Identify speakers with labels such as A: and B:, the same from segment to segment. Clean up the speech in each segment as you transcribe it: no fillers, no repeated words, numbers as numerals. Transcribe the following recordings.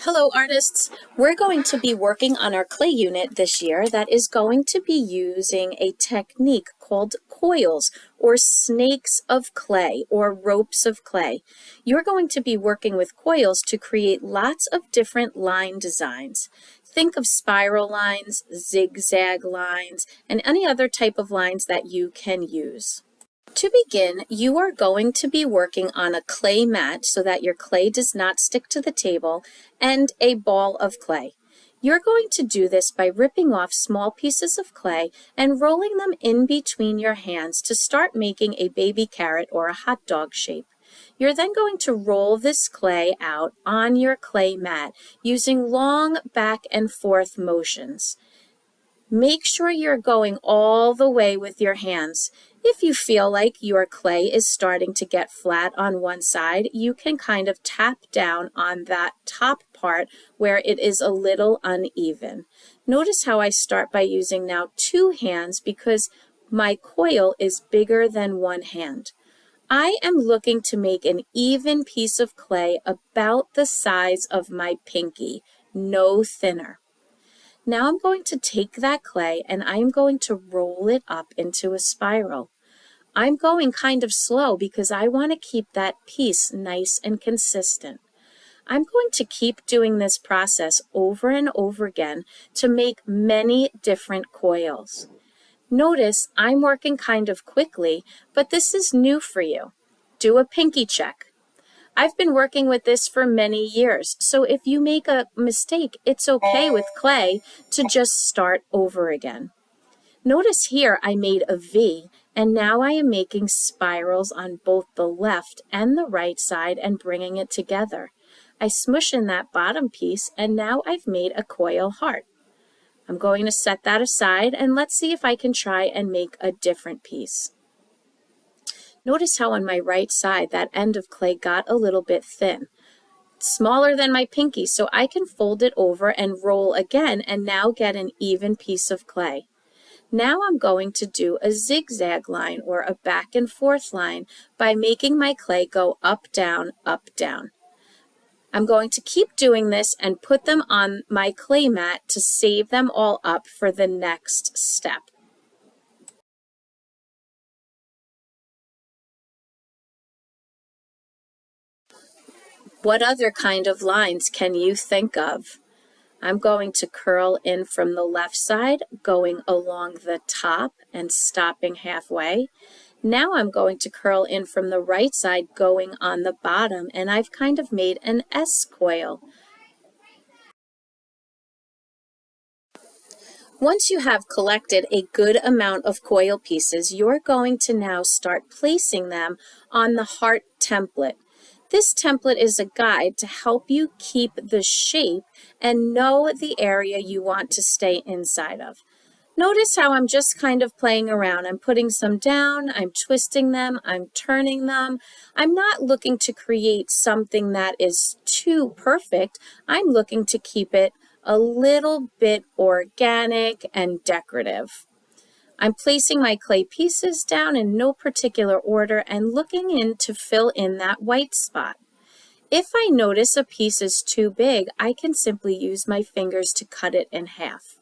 A: Hello artists! We're going to be working on our clay unit this year that is going to be using a technique called coils or snakes of clay or ropes of clay. You're going to be working with coils to create lots of different line designs. Think of spiral lines, zigzag lines, and any other type of lines that you can use. To begin, you are going to be working on a clay mat so that your clay does not stick to the table and a ball of clay. You're going to do this by ripping off small pieces of clay and rolling them in between your hands to start making a baby carrot or a hot dog shape. You're then going to roll this clay out on your clay mat using long back and forth motions. Make sure you're going all the way with your hands. If you feel like your clay is starting to get flat on one side, you can kind of tap down on that top part where it is a little uneven. Notice how I start by using now two hands because my coil is bigger than one hand. I am looking to make an even piece of clay about the size of my pinky, no thinner. Now I'm going to take that clay and I'm going to roll it up into a spiral. I'm going kind of slow because I want to keep that piece nice and consistent. I'm going to keep doing this process over and over again to make many different coils. Notice I'm working kind of quickly, but this is new for you. Do a pinky check. I've been working with this for many years, so if you make a mistake, it's okay with clay to just start over again. Notice here I made a V, and now I am making spirals on both the left and the right side and bringing it together. I smush in that bottom piece, and now I've made a coil heart. I'm going to set that aside, and let's see if I can try and make a different piece. Notice how on my right side that end of clay got a little bit thin. It's smaller than my pinky, so I can fold it over and roll again and now get an even piece of clay. Now I'm going to do a zigzag line or a back and forth line by making my clay go up, down, up, down. I'm going to keep doing this and put them on my clay mat to save them all up for the next step. What other kind of lines can you think of? I'm going to curl in from the left side, going along the top and stopping halfway. Now I'm going to curl in from the right side, going on the bottom, and I've kind of made an S coil. Once you have collected a good amount of coil pieces, you're going to now start placing them on the heart template. This template is a guide to help you keep the shape and know the area you want to stay inside of. Notice how I'm just kind of playing around. I'm putting some down, I'm twisting them, I'm turning them. I'm not looking to create something that is too perfect. I'm looking to keep it a little bit organic and decorative. I'm placing my clay pieces down in no particular order and looking in to fill in that white spot. If I notice a piece is too big, I can simply use my fingers to cut it in half.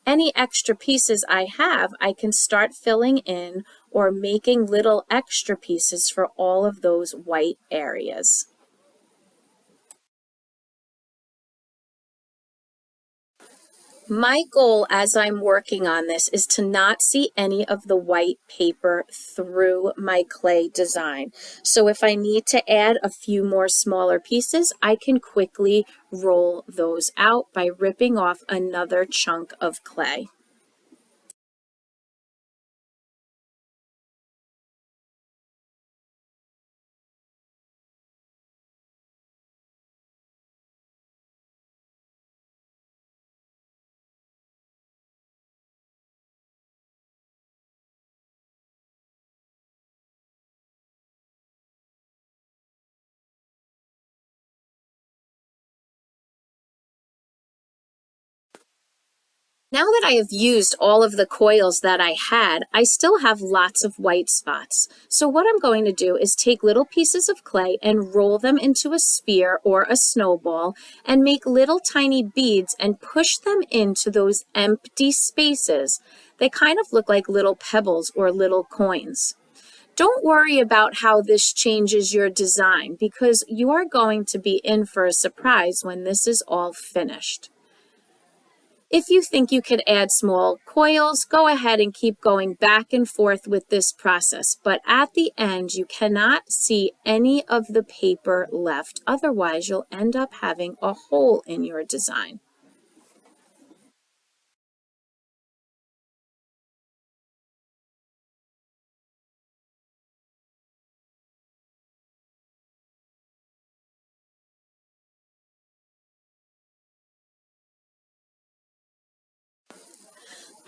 A: Any extra pieces I have, I can start filling in or making little extra pieces for all of those white areas. My goal as I'm working on this is to not see any of the white paper through my clay design. So if I need to add a few more smaller pieces, I can quickly roll those out by ripping off another chunk of clay. Now that I have used all of the coils that I had, I still have lots of white spots. So what I'm going to do is take little pieces of clay and roll them into a sphere or a snowball and make little tiny beads and push them into those empty spaces. They kind of look like little pebbles or little coins. Don't worry about how this changes your design because you are going to be in for a surprise when this is all finished. If you think you could add small coils, go ahead and keep going back and forth with this process. But at the end, you cannot see any of the paper left. Otherwise, you'll end up having a hole in your design.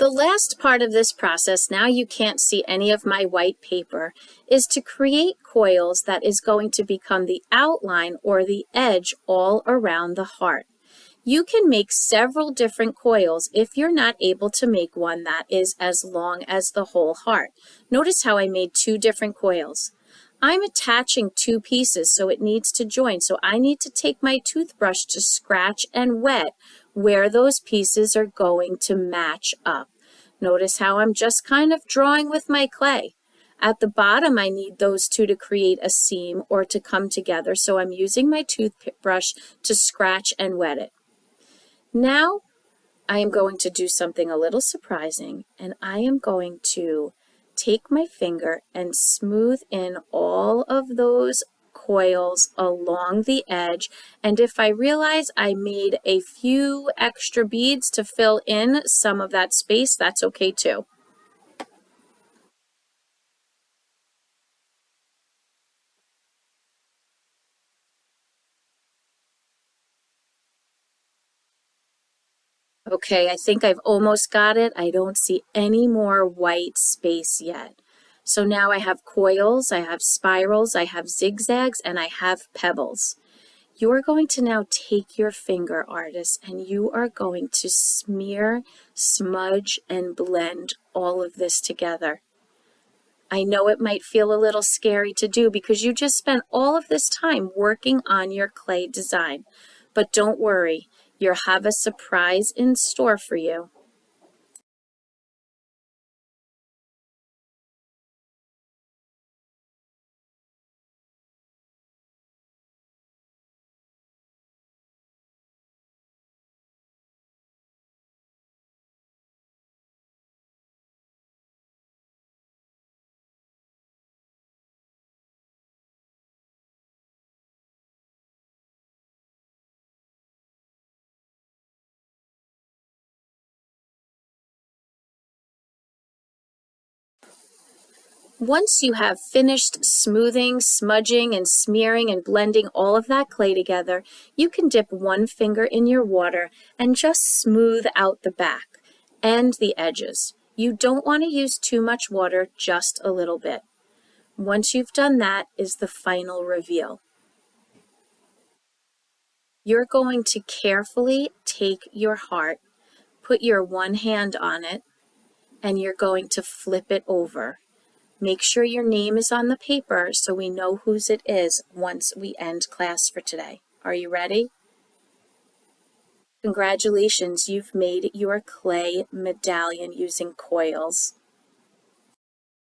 A: The last part of this process, now you can't see any of my white paper, is to create coils that is going to become the outline or the edge all around the heart. You can make several different coils if you're not able to make one that is as long as the whole heart. Notice how I made two different coils. I'm attaching two pieces so it needs to join, so I need to take my toothbrush to scratch and wet where those pieces are going to match up. Notice how I'm just kind of drawing with my clay. At the bottom, I need those two to create a seam or to come together, so I'm using my toothbrush to scratch and wet it. Now, I am going to do something a little surprising, and I am going to take my finger and smooth in all of those coils along the edge. And if I realize I made a few extra beads to fill in some of that space, that's okay too. Okay, I think I've almost got it. I don't see any more white space yet. So now I have coils, I have spirals, I have zigzags, and I have pebbles. You're going to now take your finger, artist, and you are going to smear, smudge, and blend all of this together. I know it might feel a little scary to do because you just spent all of this time working on your clay design. But don't worry, you'll have a surprise in store for you. Once you have finished smoothing, smudging, and smearing and blending all of that clay together, you can dip one finger in your water and just smooth out the back and the edges. You don't want to use too much water, just a little bit. Once you've done that is the final reveal. You're going to carefully take your heart, put your one hand on it, and you're going to flip it over. Make sure your name is on the paper so we know whose it is once we end class for today. Are you ready? Congratulations, you've made your clay medallion using coils.